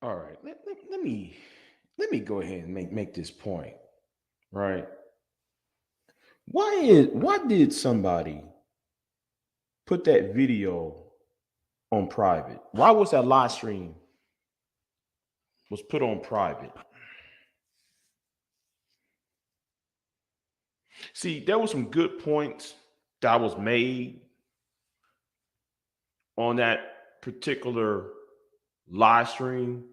All right. Let me go ahead and make this point. Right. Why did somebody put that video on private? Why was that live stream was put on private? See, there were some good points that was made on that particular live stream,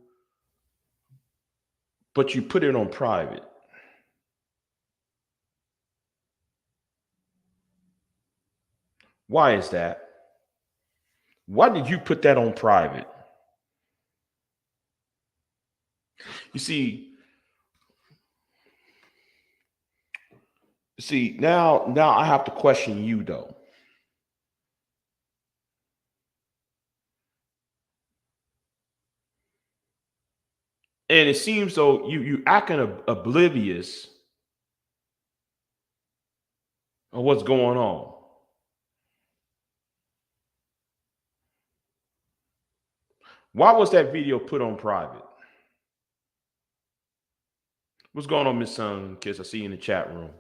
but you put it on private. Why is that? Why did you put that on private? You see, now I have to question you though. And it seems though you acting oblivious of what's going on. Why was that video put on private? What's going on, Miss Sun Kiss? I see you in the chat room.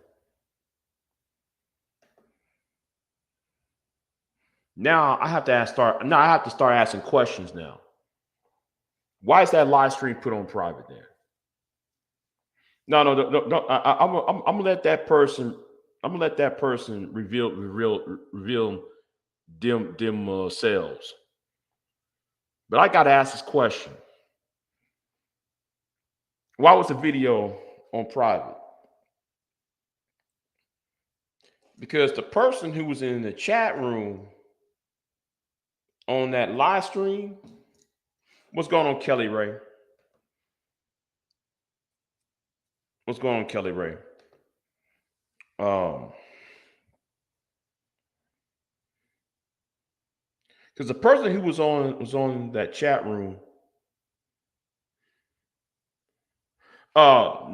Now I have to start asking questions now. Why is that live stream put on private there? No, no, no, no. I'm gonna let that person. I'm gonna let that person reveal them selves. But I got to ask this question: why was the video on private? Because the person who was in the chat room on that live stream, what's going on, Kelly Ray? What's going on, Kelly Ray? Um, because the person who was on that chat room, no,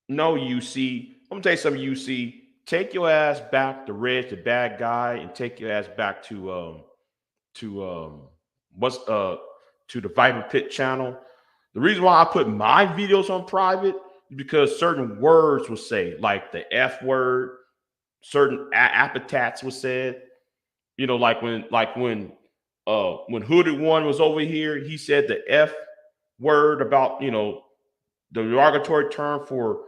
no, UC. I'm gonna tell you something, UC. Take your ass back to Reg, the bad guy, and take your ass back to what's to the Viper Pit channel. The reason why I put my videos on private is because certain words were said, like the F word, certain epithets were said. You know, when Hooded One was over here, he said the F word about the derogatory term for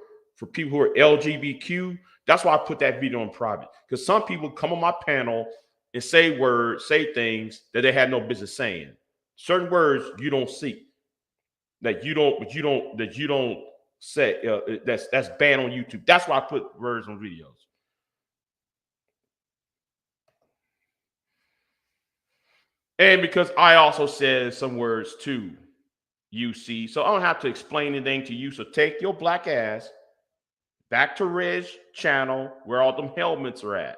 people who are LGBTQ. That's why I put that video on private, because some people come on my panel and say words, say things that they had no business saying. Certain words you don't see, that you don't say. That's banned on YouTube. That's why I put words on videos. And because I also said some words too, UC. So I don't have to explain anything to you. So take your black ass back to Reg channel where all them helmets are at.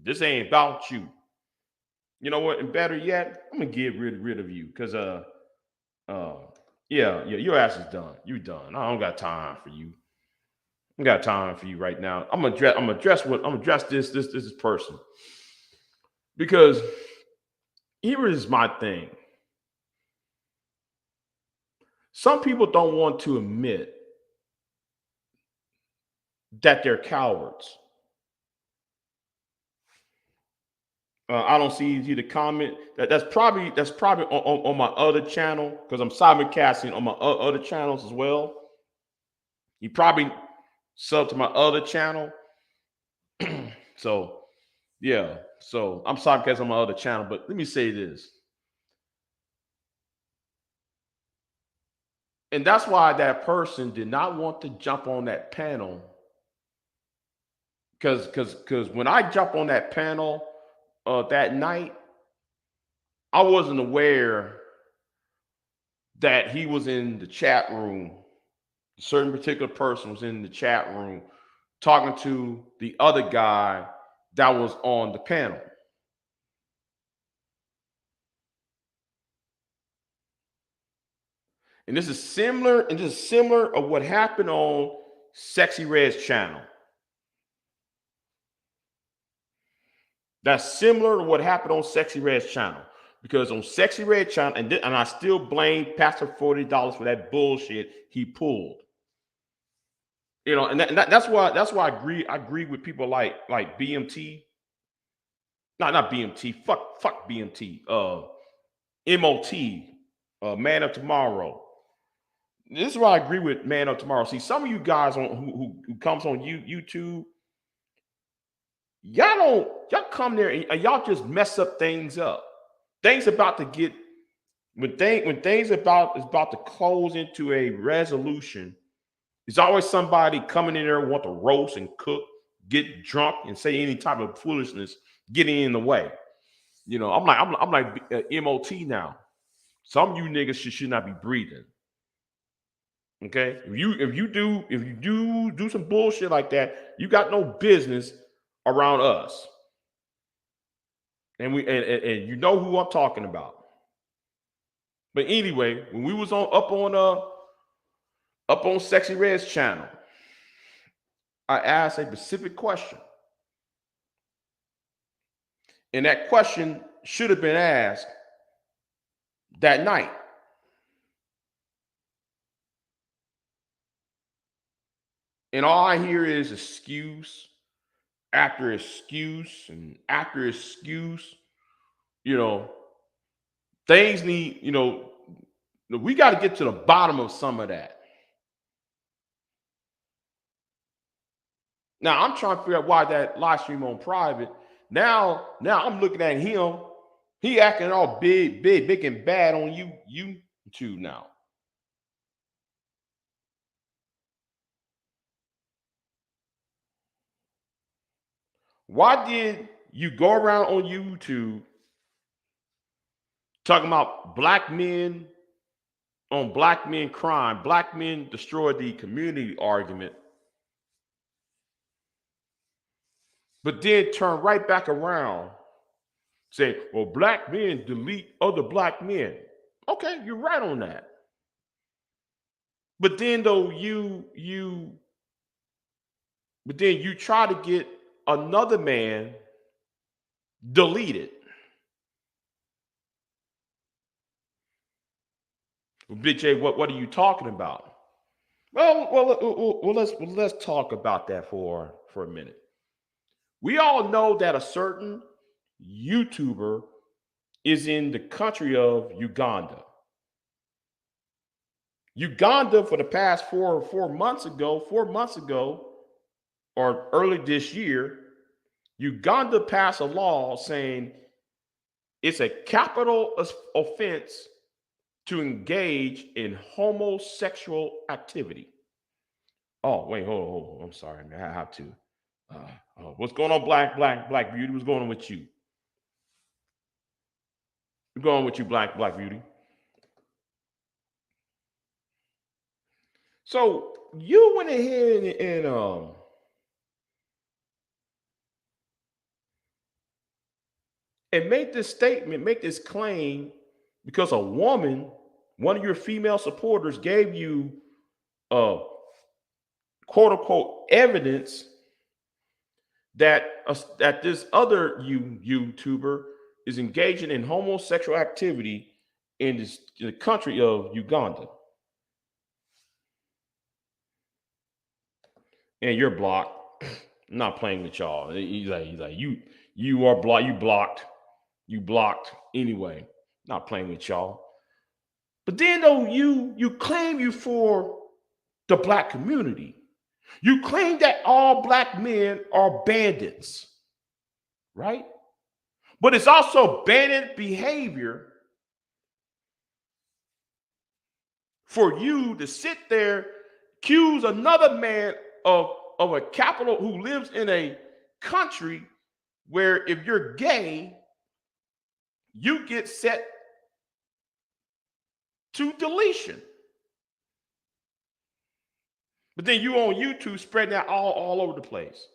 This ain't about you. You know what? And better yet, I'm gonna get rid of you because uh yeah, your ass is done. You done. I don't got time for you. I got time for you right now. I'm gonna address this person, because here is my thing. Some people don't want to admit that they're cowards. I don't see the comment. That's probably on my other channel, because I'm simulcasting on my other channels as well. You probably sub to my other channel. So yeah, so I'm simulcasting on my other channel. But let me say this, and that's why that person did not want to jump on that panel, because when I jump on that panel that night, I wasn't aware that he was in the chat room. A certain particular person was in the chat room talking to the other guy that was on the panel. And this is similar of what happened on Sexy Red's channel. That's similar to what happened on Sexy Red's channel. Because on Sexy Red Channel, and I still blame Pastor $40 for that bullshit he pulled. You know, and that's why I agree with people like BMT. Not BMT. Fuck BMT. MOT. Man of Tomorrow. This is why I agree with Man of Tomorrow. See, some of you guys who comes on YouTube, y'all come there and y'all just mess up things up. Things about to get when things is about to close into a resolution. There's always somebody coming in there want to roast and cook, get drunk, and say any type of foolishness, getting in the way. You know, I'm like MOT now. Some of you niggas should not be breathing. Okay, if you do some bullshit like that, you got no business around us. And and you know who I'm talking about. But anyway, when we was up on Sexy Red's channel, I asked a specific question. And that question should have been asked that night. And all I hear is excuse after excuse and after excuse. You know, things need, you know, we got to get to the bottom of some of that. Now I'm trying to figure out why that live stream on private. Now I'm looking at him. He acting all big and bad on YouTube now. Why did you go around on YouTube talking about black men on black men crime, black men destroy the community argument, but then turn right back around saying, well, black men delete other black men. Okay, you're right on that. But then though you try to get another man deleted. Big J, what are you talking about? Well, let's talk about that for a minute. We all know that a certain YouTuber is in the country of Uganda. Uganda, for the past 4 months ago, or early this year, Uganda passed a law saying it's a capital offense to engage in homosexual activity. Oh, wait, hold on. I'm sorry, man. I have to. What's going on, Black Beauty? What's going on with you? What's going on with you, Black Beauty? So you went ahead and make this statement, make this claim, because a woman, one of your female supporters, gave you quote unquote evidence that this other YouTuber is engaging in homosexual activity in the country of Uganda. And you're blocked. I'm not playing with y'all. He's like you are blocked. You blocked anyway. Not playing with y'all. But then though you claim you for the black community. You claim that all black men are bandits, right? But it's also bandit behavior for you to sit there, accuse another man of a capital who lives in a country where if you're gay, you get set to deletion. But then you on YouTube spreading that all over the place.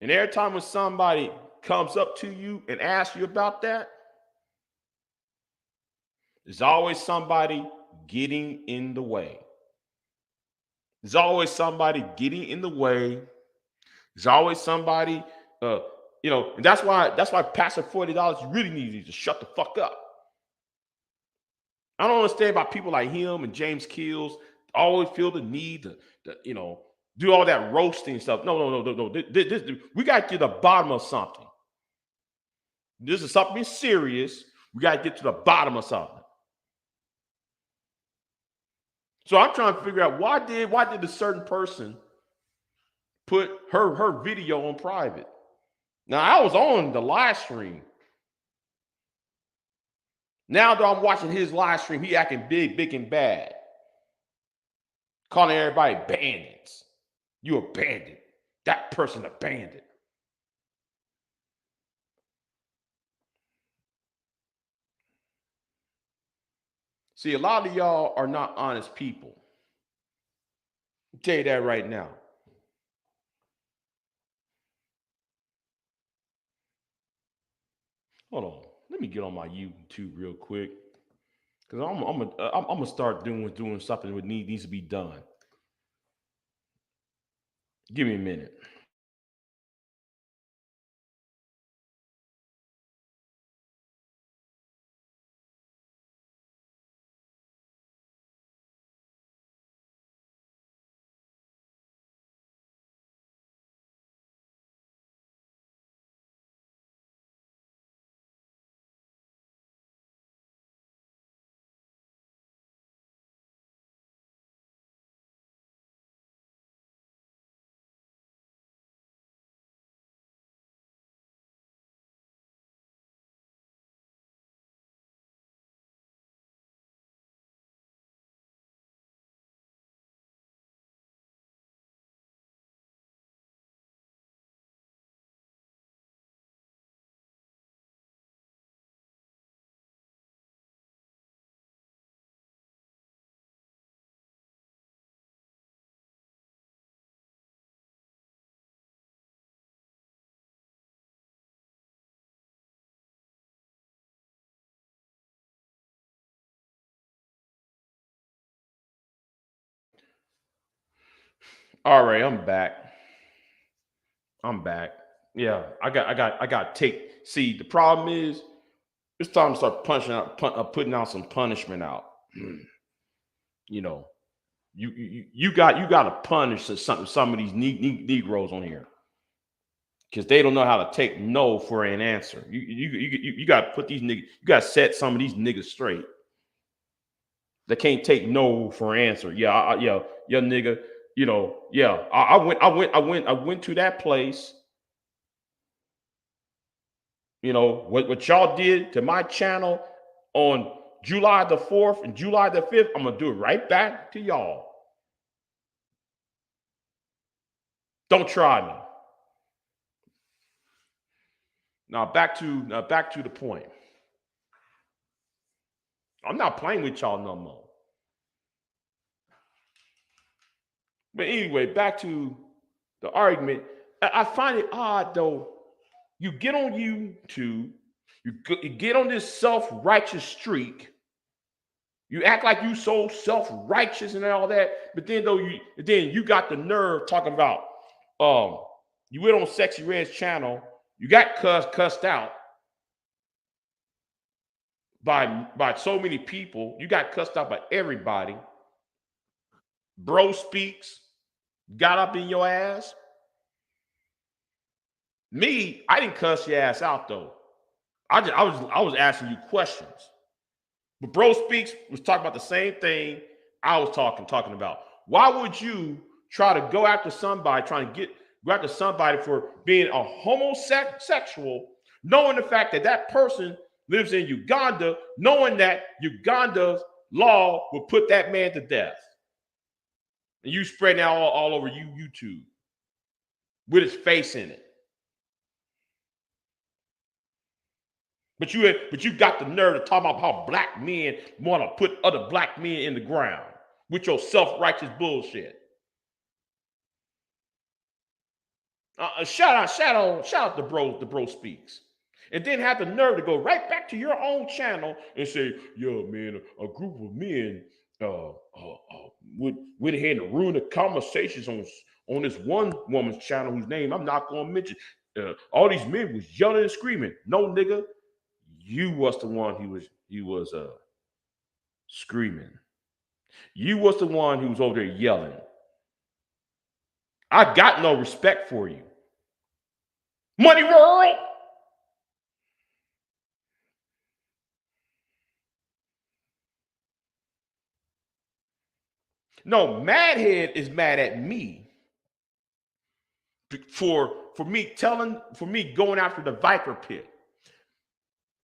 And every time when somebody comes up to you and asks you about that, there's always somebody getting in the way. There's always somebody getting in the way There's always somebody, uh, and that's why past the $40, you really need to shut the fuck up. I don't understand about people like him and James Kills always feel the need to do all that roasting stuff. No. We got to get to the bottom of something. This is something serious. We got to get to the bottom of something. So I'm trying to figure out why did a certain person put her video on private? Now I was on the live stream. Now that I'm watching his live stream, he acting big and bad, calling everybody bandits. You a bandit. That person a bandit. See, a lot of y'all are not honest people. I'll tell you that right now. Hold on. Let me get on my YouTube real quick. Because I'm gonna start doing something that needs to be done. Give me a minute. All right, I'm back. I'm back. Yeah, I got take. See, the problem is it's time to start putting out some punishment out. you know, you got to punish some of these Negroes on here because they don't know how to take no for an answer. You got to put these niggas. You got to set some of these niggas straight. They can't take no for an answer. Yeah, nigga. Yeah. I went to that place. What y'all did to my channel on July the 4th and July the 5th, I'm gonna do it right back to y'all. Don't try me. Now back to the point. I'm not playing with y'all no more. But anyway, back to the argument. I find it odd though. You get on YouTube, you get on this self-righteous streak. You act like you so self-righteous and all that, but then you got the nerve talking about you went on Sexy Red's channel, you got cussed out by so many people, you got cussed out by everybody. Bro Speaks got up in your ass. Me, I didn't cuss your ass out though. I was asking you questions. But Bro Speaks was talking about the same thing I was talking about. Why would you try to go after somebody, go after somebody for being a homosexual, knowing the fact that that person lives in Uganda, knowing that Uganda's law will put that man to death? And you spreading that all over YouTube with his face in it. But you got the nerve to talk about how black men want to put other black men in the ground with your self-righteous bullshit. Shout out to Bro Speaks. And then have the nerve to go right back to your own channel and say, yo, man, a group of men went ahead and ruin the conversations on this one woman's channel whose name I'm not going to mention. All these men was yelling and screaming. No, nigga, you was the one he was screaming. You was the one who was over there yelling. I got no respect for you. Money World. No, Madhead is mad at me for me going after the Viper Pit.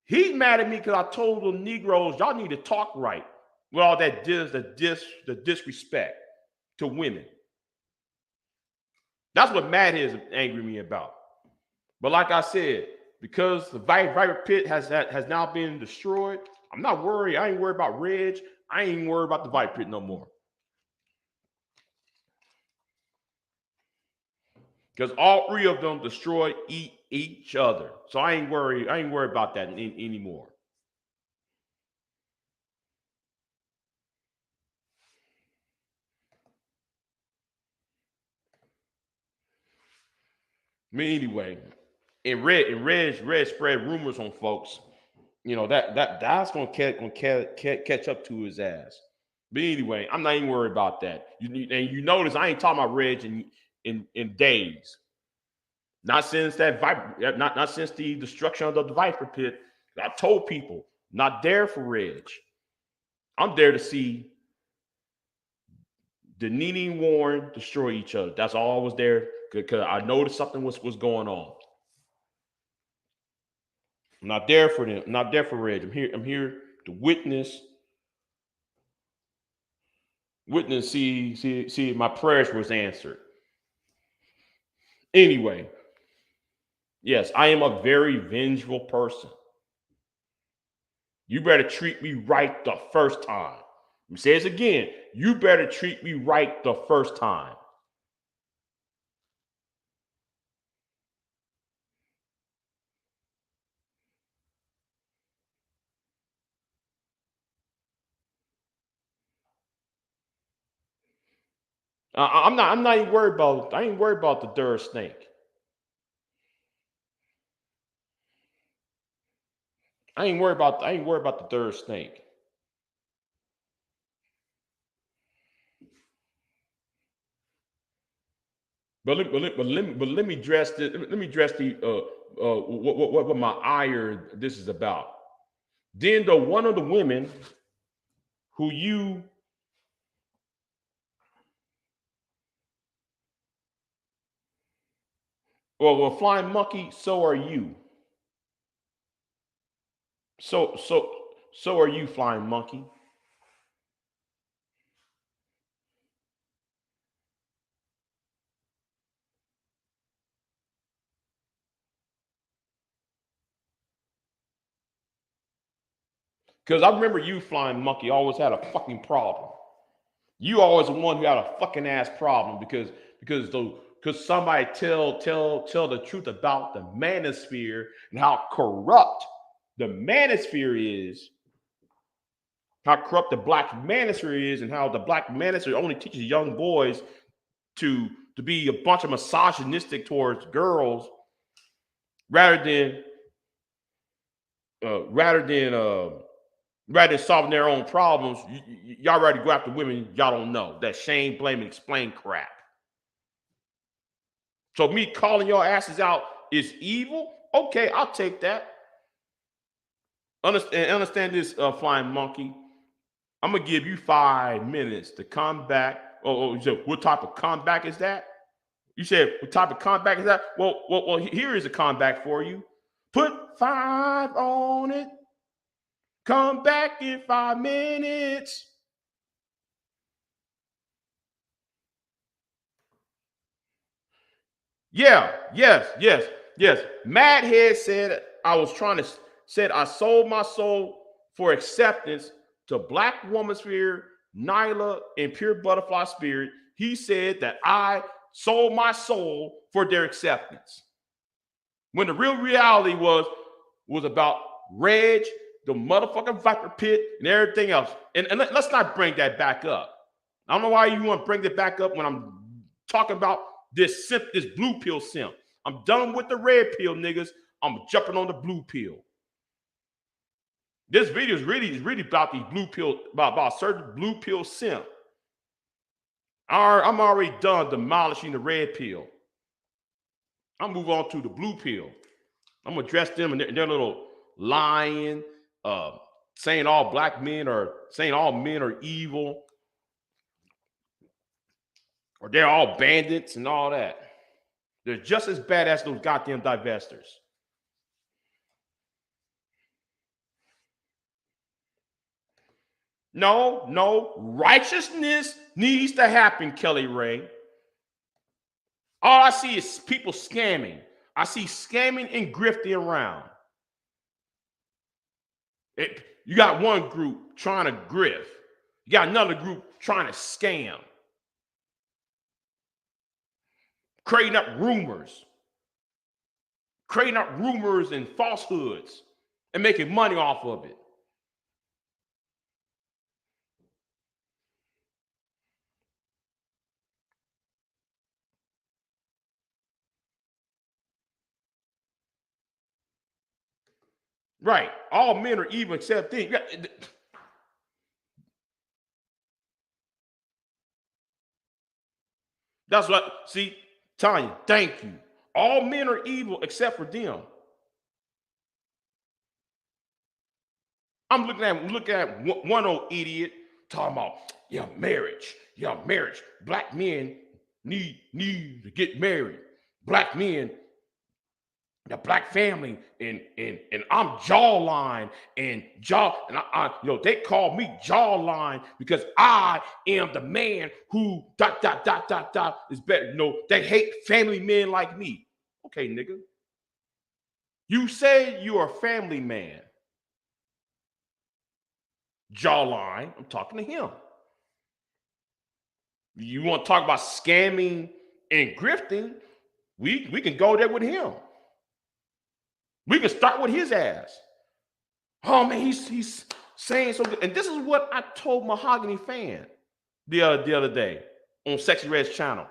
He's mad at me because I told the Negroes, y'all need to talk right with all that the disrespect to women. That's what Madhead is angry me about. But like I said, because the Viper Pit has now been destroyed, I'm not worried. I ain't worried about Reg. I ain't worried about the Viper Pit no more. Because all three of them destroy each other. So I ain't worried about that anymore. I mean, anyway, and Red spread rumors on folks. You know, that's gonna catch up to his ass. But anyway, I'm not even worried about that. And you notice I ain't talking about Reg in days. Not since not since the destruction of the Viper Pit. I told people, not there for Reg. I'm there to see the Nene and Warren destroy each other. That's all I was there because I noticed something was going on. I'm not there for them. I'm not there for Reg. I'm here to witness see if my prayers was answered. Anyway, yes, I am a very vengeful person. You better treat me right the first time. Let me say this again. You better treat me right the first time. I'm not even worried about. I ain't worried about the third snake. I ain't worried about the third snake. But let me address this. Let me address the what my ire this is about. Then the one of the women who you well flying monkey, so are you. So are you, flying monkey. Because I remember you, flying monkey, always had a fucking problem. You always the one who had a fucking ass problem because somebody tell the truth about the manosphere and how corrupt the manosphere is, how corrupt the black manosphere is, and how the black manosphere only teaches young boys to be a bunch of misogynistic towards girls rather than solving their own problems. Y'all ready to go after women y'all don't know. That shame, blame, and explain crap. So me calling your asses out is evil? Okay, I'll take that. Understand this, flying monkey. I'm gonna give you 5 minutes to come back. Oh, you said, what type of comeback is that? You said, what type of comeback is that? Well, here is a comeback for you. Put 5 on it. Come back in 5 minutes. Yeah, yes. Madhead said I sold my soul for acceptance to Black Woman Sphere, Nyla, and Pure Butterfly Spirit. He said that I sold my soul for their acceptance. When the real reality was about Reg, the motherfucking Viper Pit, and everything else. And let's not bring that back up. I don't know why you want to bring that back up when I'm talking about this blue pill simp. I'm done with the red pill niggas. I'm jumping on the blue pill. This video is really about these blue pill, about certain blue pill simp. I'm already done demolishing the red pill. I'll move on to the blue pill. I'm gonna address them and their little lying, saying all men are evil, or they're all bandits and all that. They're just as bad as those goddamn divestors. No, righteousness needs to happen, Kelly Ray. All I see is people scamming. I see scamming and grifting around. You got one group trying to grift. You got another group trying to scam. Creating up rumors and falsehoods and making money off of it. Right. All men are evil except things. That's what, see, Tanya, thank you. All men are evil except for them. I'm looking at one old idiot talking about, marriage. Black men need to get married. Black men, the black family, and I'm jawline and I they call me jawline because I am the man who ... is better. They hate family men like me. Okay, nigga. You say you're a family man. Jawline, I'm talking to him. You want to talk about scamming and grifting? We can go there with him. We can start with his ass. Oh man, he's saying so good. And this is what I told Mahogany Fan the other day on Sexy Red's channel.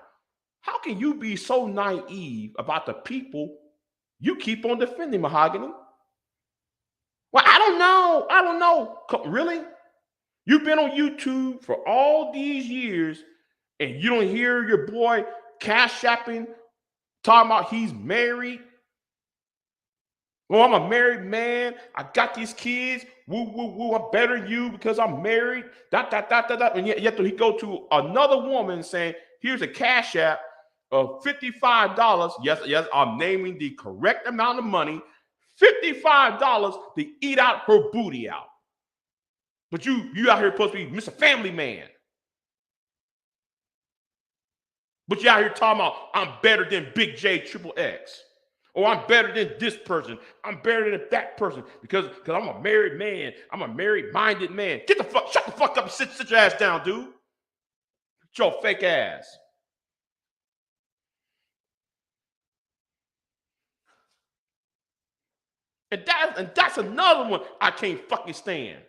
How can you be so naive about the people you keep on defending, Mahogany? Well, I don't know. Really? You've been on YouTube for all these years and you don't hear your boy cash apping, talking about he's married. Well, I'm a married man. I got these kids. Woo, woo, woo. I'm better than you because I'm married. ... And yet he go to another woman saying, here's a cash app of $55. Yes, I'm naming the correct amount of money. $55 to eat out her booty out. But you out here supposed to be Mr. Family Man. But you out here talking about I'm better than Big J Triple X. Or I'm better than this person. I'm better than that person because I'm a married man. I'm a married-minded man. Shut the fuck up and sit your ass down, dude. Get your fake ass. And that's another one I can't fucking stand.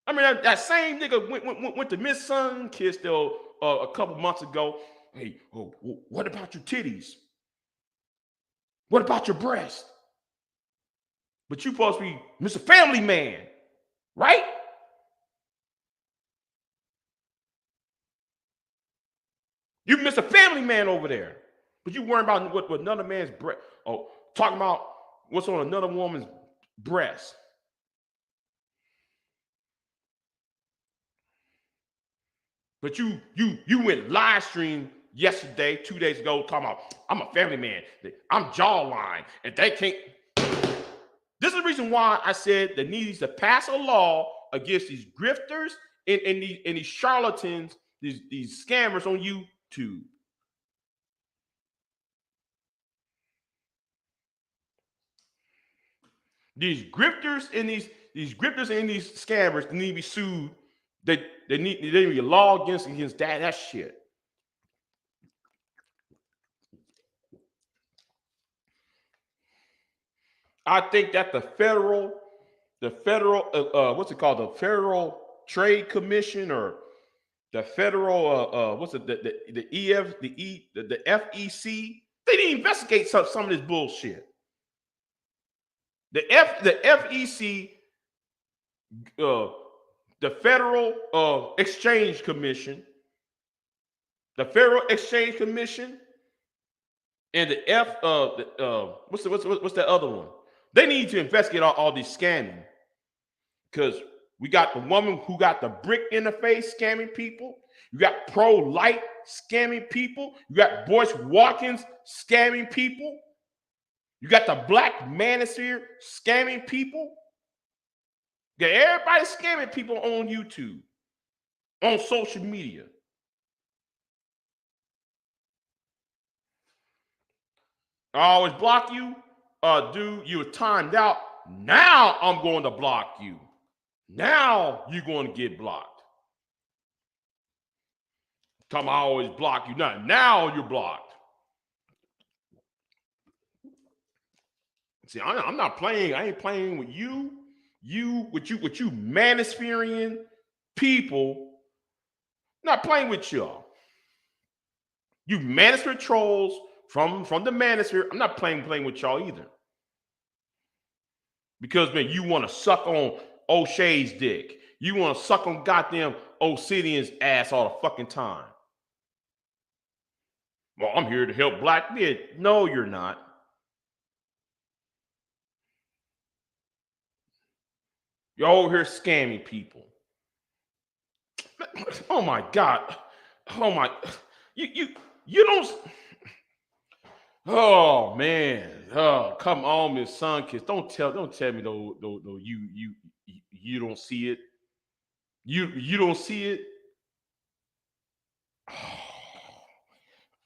I mean, that same nigga went to Miss Sun Kiss though a couple months ago. Hey, what about your titties? What about your breast? But you supposed to be Mr. Family Man, right? You Mr. Family Man over there. But you worrying about what another man's breast. Oh, talking about what's on another woman's breast. But you went live stream yesterday, 2 days ago, talking about I'm a family man. I'm jawline, and they can't. This is the reason why I said that needs to pass a law against these grifters and these charlatans, these scammers on YouTube. These grifters and these scammers need to be sued. They need to be a law against that shit. I think that the federal what's it called? The Federal Trade Commission or the federal what's it the FEC, they didn't investigate some of this bullshit. The FEC, the Federal Exchange Commission, the Federal Exchange Commission, and the what's that other one? They need to investigate all these scamming, because we got the woman who got the brick in the face scamming people. You got pro-light scamming people. You got Boyce Watkins scamming people. You got the Black Manosphere scamming people. You got everybody scamming people on YouTube, on social media. I always block you. Dude, you were timed out. Now I'm going to block you. Now you're going to get blocked. Come, I always block you. Now you're blocked. See, I'm not playing. I ain't playing with you. With you Manospherean people. I'm not playing with y'all. You Manosphere trolls from the Manosphere. I'm not playing with y'all either. Because, man, you want to suck on O'Shea's dick. You want to suck on goddamn Obsidian's ass all the fucking time. Well, I'm here to help black men. No, you're not. You're over here scamming people. Oh my God. Oh my. You don't. Oh man. Oh, come on, Miss Sunkiss. Don't tell me no you don't see it. You don't see it.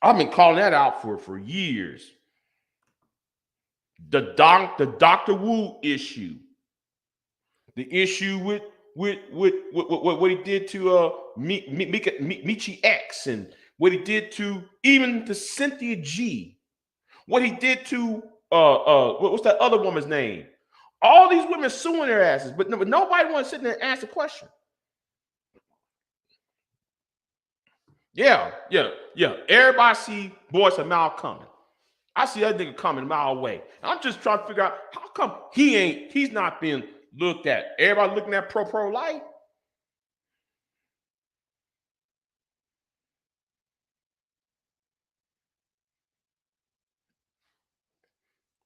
I've been calling that out for years. The Dr. Wu issue. The issue with what he did to Michi X, and what he did to even to Cynthia G. What he did to what's that other woman's name? All these women suing their asses, but nobody wants to sit there and ask a question. Yeah. Everybody see Boyce and Mal coming. I see that nigga coming a mile away. I'm just trying to figure out how come he's not being looked at. Everybody looking at pro life.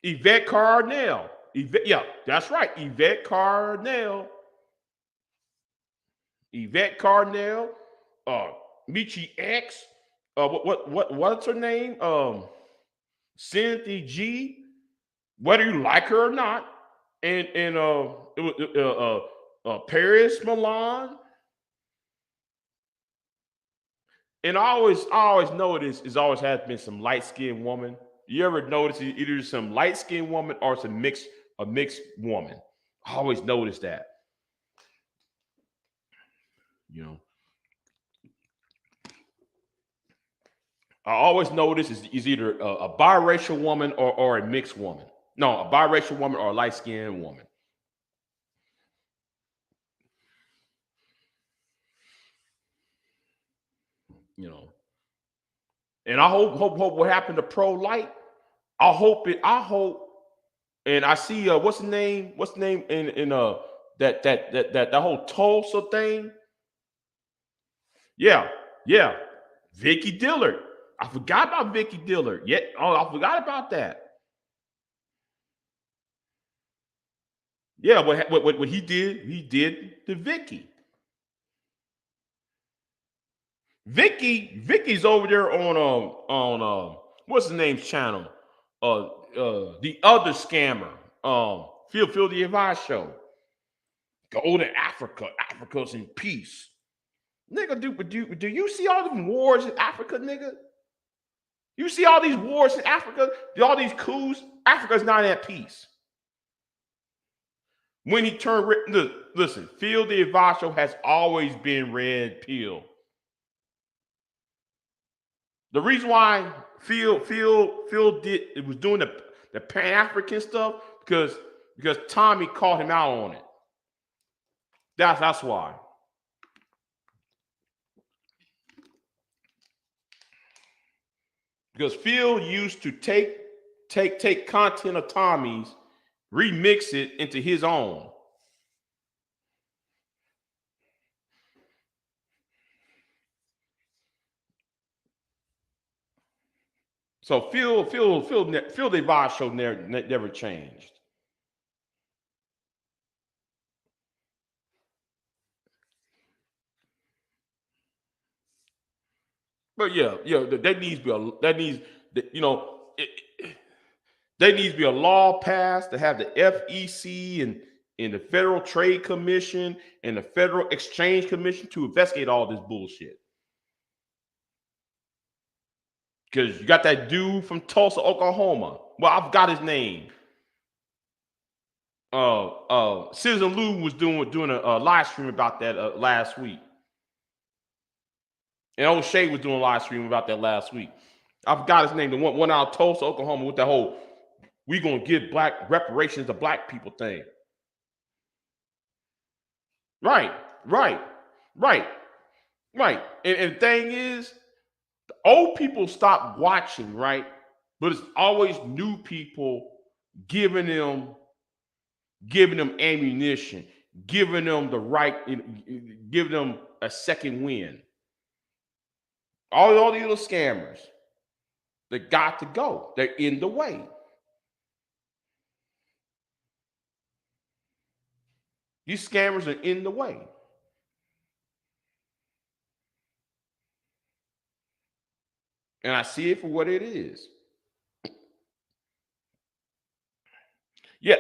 Yvette Carnell. Yeah, that's right. Yvette Carnell. Michi X. What's her name? Cynthia G. Whether you like her or not, and it was Paris Milan. And I always notice it's always has been some light-skinned woman. You ever notice either some light-skinned woman or a mixed woman? I always notice that. You know, I always notice is either a biracial woman or a mixed woman. No, a biracial woman or a light-skinned woman. You know, and I hope what happened to pro light. I hope, and I see what's the name in that whole Tulsa thing. Yeah, Vicky Dillard. I forgot about Vicky Dillard. Yeah, I forgot about that. Yeah, what he did to Vicky. Vicky's over there on what's the name's channel? The other scammer. Phil the Advice Show. Go to Africa. Africa's in peace. Nigga, do you see all the wars in Africa, nigga? You see all these wars in Africa? All these coups? Africa's not at peace. When he turned, listen, Phil the Advice Show has always been red pill. The reason why Phil was doing the Pan-African stuff because Tommy called him out on it. That's why. Because Phil used to take content of Tommy's, remix it into his own. So Phil Devon show never changed. But yeah, that needs to be there needs to be a law passed to have the FEC and the Federal Trade Commission and the Federal Exchange Commission to investigate all this bullshit. Because you got that dude from Tulsa, Oklahoma. Well, I've got his name. Citizen Lou was doing a live stream about that last week. And O'Shea was doing a live stream about that last week. I forgot his name. The one out of Tulsa, Oklahoma, with that whole "we gonna give black reparations to black people" thing. Right. And the thing is, the old people stop watching, right? But it's always new people giving them ammunition, giving them the right, giving them a second win. All these little scammers, they got to go. They're in the way. These scammers are in the way. And I see it for what it is. Yeah,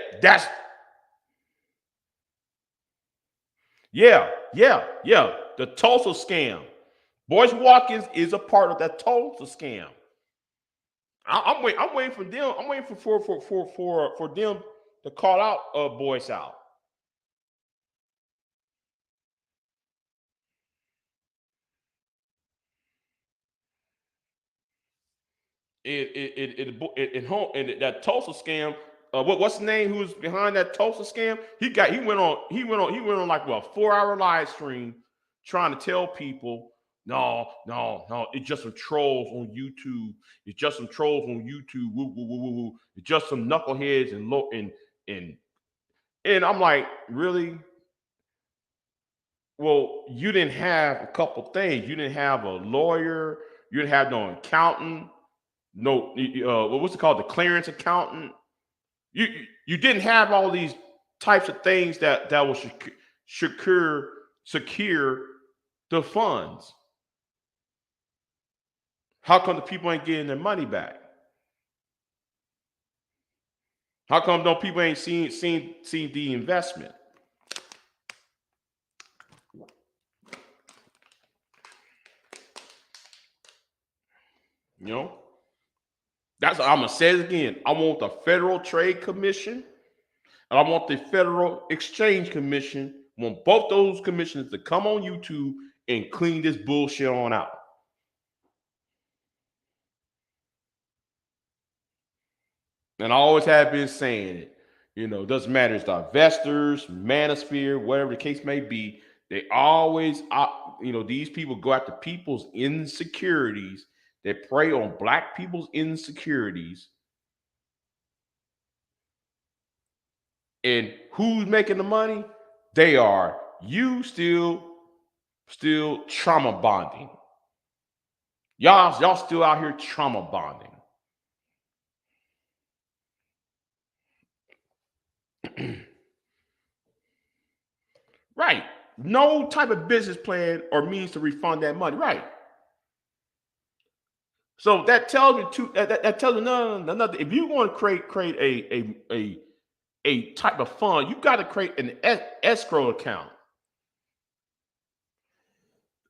the Tulsa scam. Boyce Watkins is a part of that Tulsa scam. I'm waiting for them. I'm waiting for them to call out Boyce out. And that Tulsa scam. What's the name? Who's behind that Tulsa scam? He went on like a 4-hour live stream trying to tell people, no, it's just some trolls on YouTube. It's just some trolls on YouTube. Woo, woo, woo, woo, woo. It's just some knuckleheads and I'm like, really? Well, you didn't have a couple things. You didn't have a lawyer. You didn't have no accountant. No, what's it called? The clearance accountant. You didn't have all these types of things that will secure the funds. How come the people ain't getting their money back? How come no people ain't seen the investment? You know, that's I'm gonna say it again. I want the Federal Trade Commission and I want the Federal Exchange Commission. I want both those commissions to come on YouTube and clean this bullshit on out. And I always have been saying it. It doesn't matter. It's the investors, manosphere, whatever the case may be. They always, these people go after people's insecurities. They prey on black people's insecurities. And who's making the money? They are. You still trauma bonding. Y'all still out here trauma bonding. Right. No type of business plan or means to refund that money. Right. So that tells me that tells me nothing. If you want to create a type of fund, you got to create an escrow account.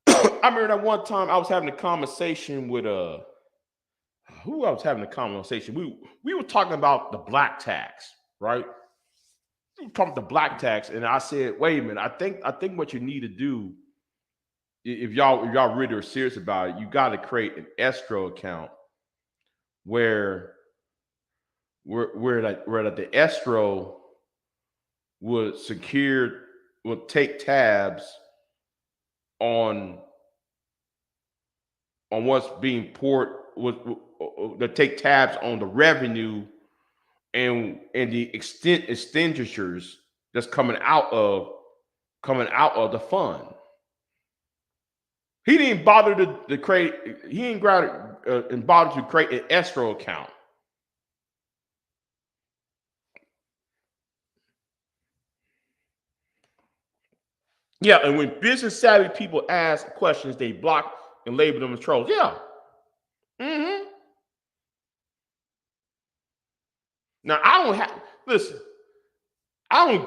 I remember that one time I was having a conversation with who I was having a conversation. We were talking about the black tax, right? We were talking about the black tax, and I said, wait a minute, I think what you need to do, if y'all really are serious about it, you got to create an escrow account where the escrow would take tabs on what's being poured to take tabs on the revenue and the extent expenditures that's coming out of the fund. He didn't bother to create. He didn't bother to create an escrow account. Yeah, and when business savvy people ask questions, they block and label them as trolls. Yeah. Hmm. Now I don't have. Listen, I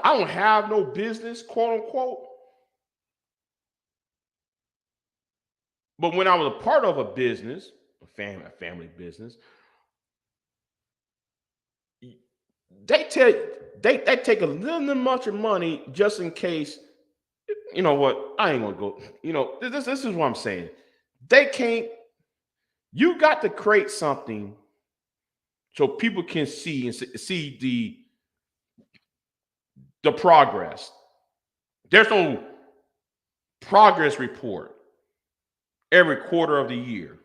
don't have no business, quote unquote. But when I was a part of a business, a family business, they tell they take a little much of money just in case. You know what? I ain't gonna go. This is what I'm saying. They can't. You got to create something so people can see and see the progress. There's no progress report every quarter of the year.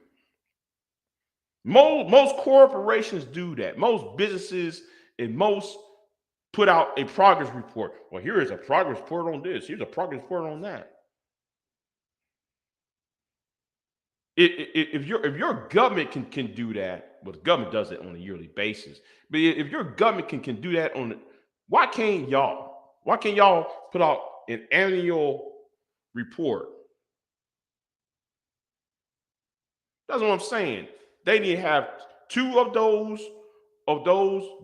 Most corporations do that. Most businesses and most put out a progress report. Well, here is a progress report on this. Here's a progress report on that. If your government can do that, well, the government does it on a yearly basis. But if your government can do that why can't y'all? Why can't y'all put out an annual report? That's what I'm saying. They need to have two of those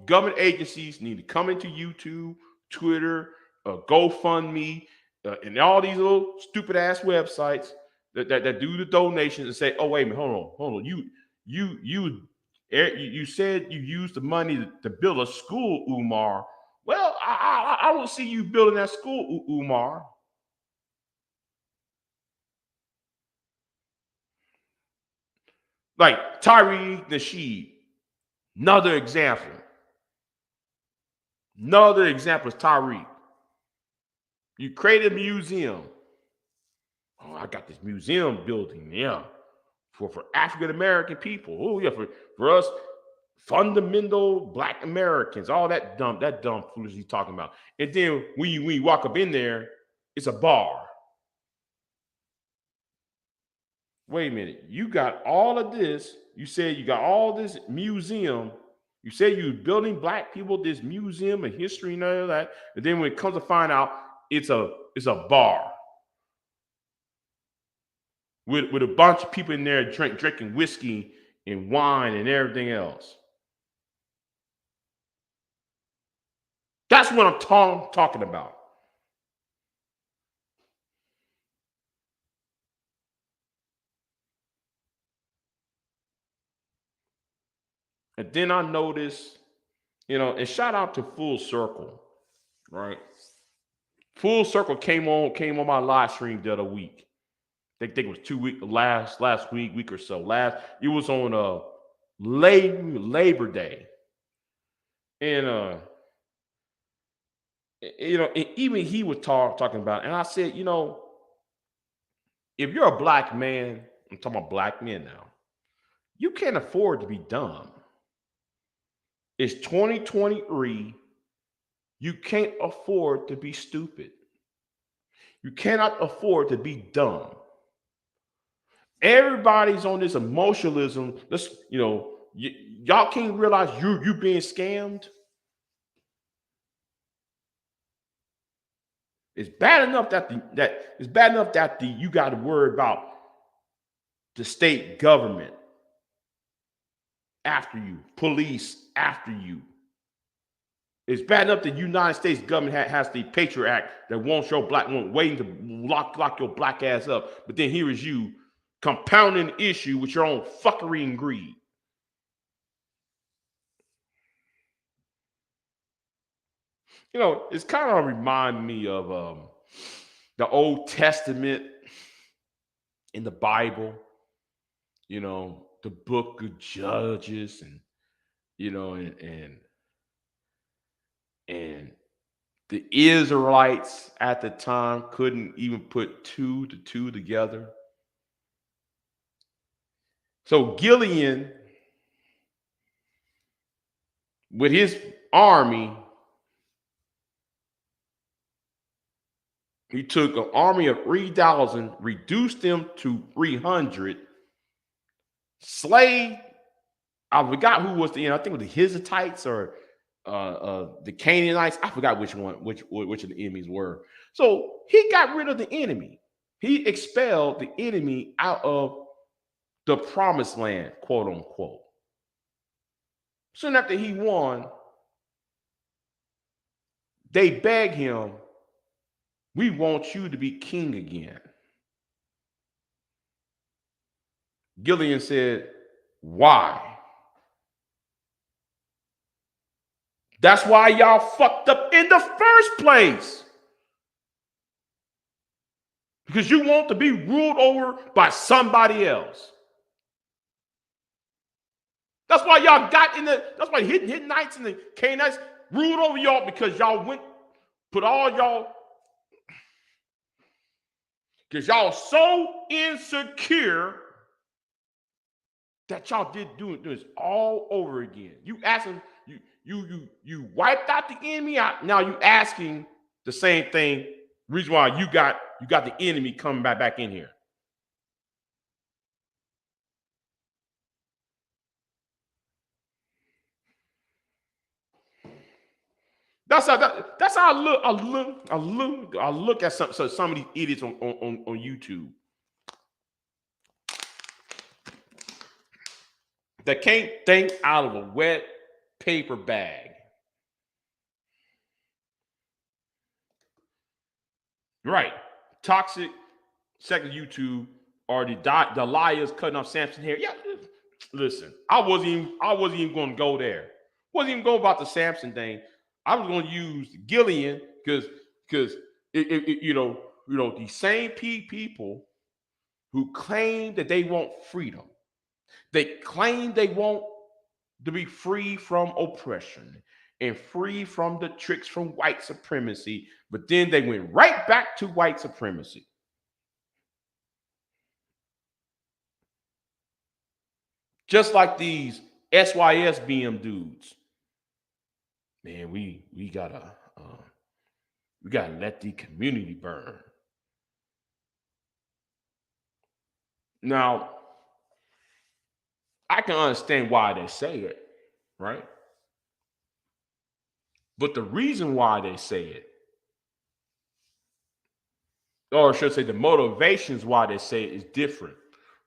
government agencies need to come into YouTube, Twitter, GoFundMe, and all these little stupid ass websites that do the donations and say, "Oh wait a minute, hold on, you said you used the money to build a school, Umar. Well, I don't see you building that school, Umar." Like Tyree Nasheed, another example. Another example is Tyree. You created a museum. Oh, I got this museum building, yeah, for African American people. Oh, yeah, for us fundamental Black Americans. All that dumb foolishness he's talking about. And then when you walk up in there, it's a bar. Wait a minute, you got all of this. You said you got all this museum. You said you building Black people this museum and history and all that. And then when it comes to find out, it's a bar with a bunch of people in there drinking whiskey and wine and everything else. That's what I'm talking about. And then I noticed, and shout out to Full Circle, right? Full Circle came on my live stream the other week. Think it was 2 week last week or so. It was on Labor Day, and and even he was talking about, and I said, if you're a Black man, I'm talking about Black men now, you can't afford to be dumb. It's 2023. You can't afford to be stupid. You cannot afford to be dumb. Everybody's on this emotionalism. Y'all can't realize you being scammed. It's bad enough that you got to worry about the state government after you, police after you. It's bad enough that the United States government has the Patriot Act that won't waiting to lock your Black ass up. But then here is you compounding the issue with your own fuckery and greed. It's kind of remind me of the Old Testament in the Bible. The Book of Judges, and you know, and the Israelites at the time couldn't even put two to two together. So Gideon, with his army, he took an army of 3,000, reduced them to 300, slayed. I forgot who was I think it was the Hittites or the Canaanites. I forgot which of the enemies were. So he got rid of the enemy. He expelled the enemy out of the promised land, quote unquote. Soon after he won, they begged him, "We want you to be king again." Gideon said, "Why?" That's why y'all fucked up in the first place. Because you want to be ruled over by somebody else. That's why y'all got that's why Hittites and the Canaanites ruled over y'all, because y'all put all y'all, because y'all so insecure that y'all did do this all over again. You asking, you wiped out the enemy out. Now you asking the same thing. Reason why you got the enemy coming back in here. That's how I look at some of these idiots on YouTube that can't think out of a wet paper bag. Right. Toxic second YouTube, or the liars cutting off Samson's hair. Yeah, listen, I wasn't even going to go there. Wasn't even go about the Samson thing. I was going to use Gideon because these same people who claim that they want freedom, they claim they want to be free from oppression and free from the tricks from white supremacy, but then they went right back to white supremacy. Just like these SYS BM dudes. Man, we gotta let the community burn. Now, I can understand why they say it, right? But the reason why they say it, or I should say the motivations why they say it, is different,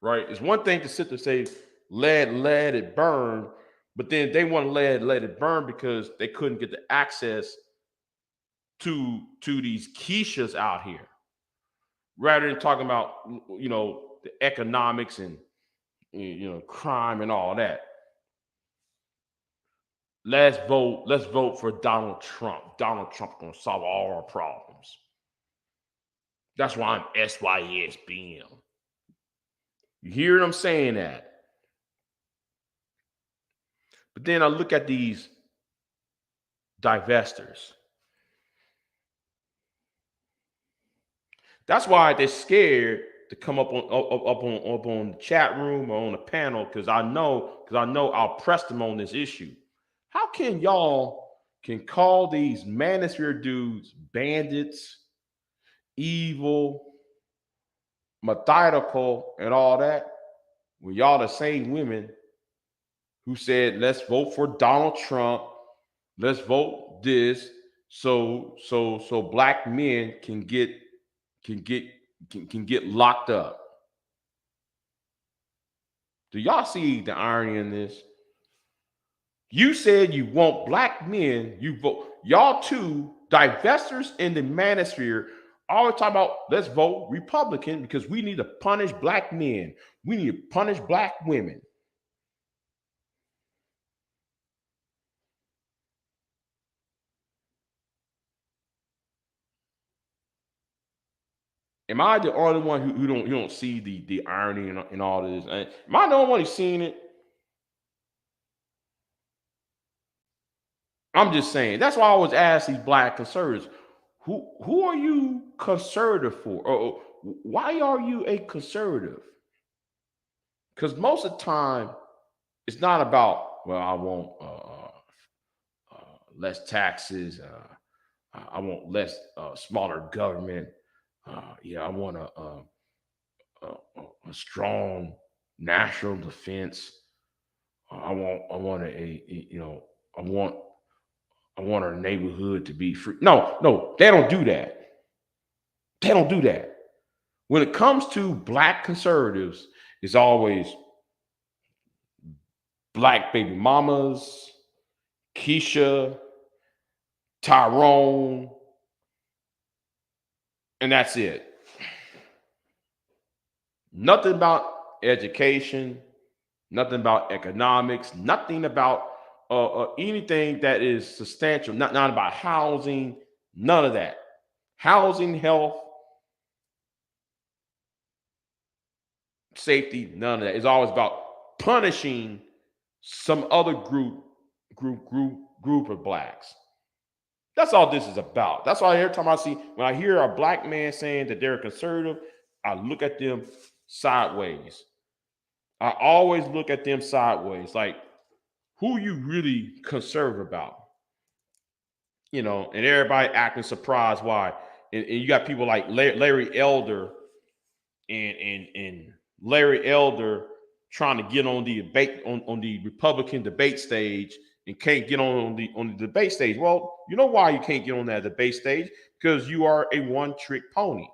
right? It's one thing to sit there and say, let it burn, but then they want to let it burn because they couldn't get the access to these Keishas out here, rather than talking about the economics and crime and all that. Let's vote for Donald Trump. Donald Trump's gonna solve all our problems. That's why I'm SYSBM. You hear what I'm saying? That. But then I look at these divestors. That's why they're scared to come up on the chat room or on the panel, because I know I'll press them on this issue. How can y'all call these manosphere dudes bandits, evil, methodical, and all that, when y'all the same women who said, let's vote for Donald Trump, let's vote this, so black men can get locked up. Do y'all see the irony in this? You said you want black men, you vote. Y'all two divestors in the manosphere always talk about, let's vote Republican because we need to punish black men. We need to punish black women. Am I the only one who don't see the irony in all this? Am I the only one who's seen it? I'm just saying. That's why I always ask these black conservatives, who are you conservative for? Or why are you a conservative? Because most of the time, it's not about, well, I want less taxes. I want less, smaller government. Yeah, I want a strong national defense. You know, I want, I want our neighborhood to be free. No, no, they don't do that. They don't do that. When it comes to black conservatives, it's always black baby mamas, Keisha, Tyrone, and that's it. Nothing about education, nothing about economics, nothing about anything that is substantial, not about housing, none of that. Housing, health, safety, none of that. It's always about punishing some other group of blacks. That's all this is about. That's why every time when I hear a black man saying that they're a conservative, I look at them sideways. I always look at them sideways. Like, who you really conservative about? You know, and everybody acting surprised why. And you got people like Larry Elder and Larry Elder trying to get on the debate on the Republican debate stage and can't get on the debate stage. Well, you know why you can't get on that debate stage? Because you are a one-trick pony.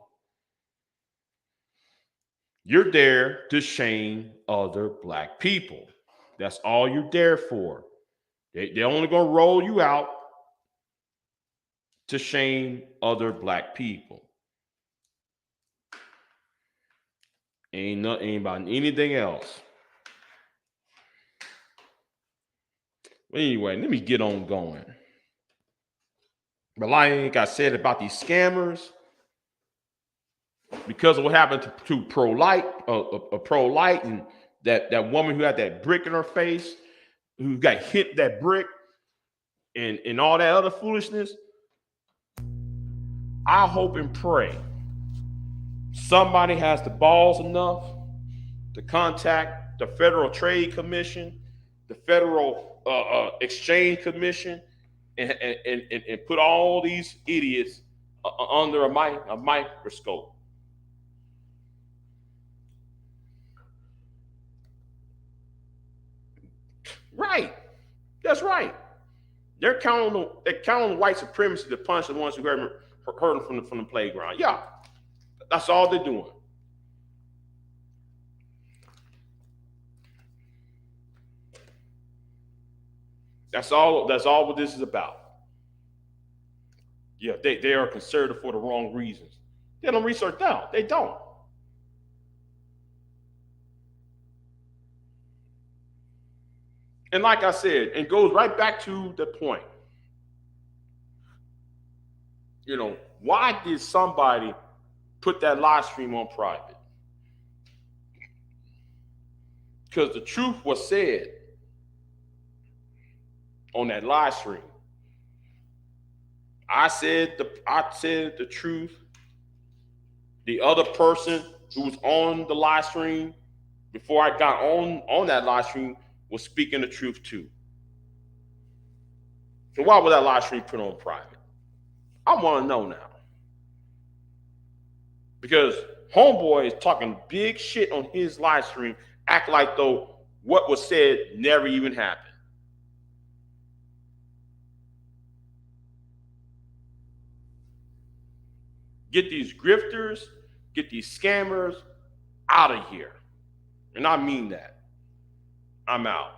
You're there to shame other black people. That's all you're there for. They're only gonna roll you out to shame other black people. Ain't nothing about anything else. Anyway, let me get on going. But like I said about these scammers, because of what happened to pro-light, and that woman who had that brick in her face, who got hit that brick, and all that other foolishness. I hope and pray somebody has the balls enough to contact the Federal Trade Commission, the Federal Exchange Commission, and put all these idiots under a microscope. Right. That's right. They're counting on white supremacy to punish the ones who heard them from the playground. Yeah, that's all they're doing. That's all. That's all what this is about. Yeah, they are conservative for the wrong reasons. They don't research down. They don't. And like I said, it goes right back to the point. You know, why did somebody put that live stream on private? Because the truth was said on that live stream. I said the truth. The other person who was on the live stream before I got on that live stream was speaking the truth too. So why would that live stream put on private? I want to know now. Because homeboy is talking big shit on his live stream, act like though what was said never even happened. Get these grifters, get these scammers out of here. And I mean that. I'm out.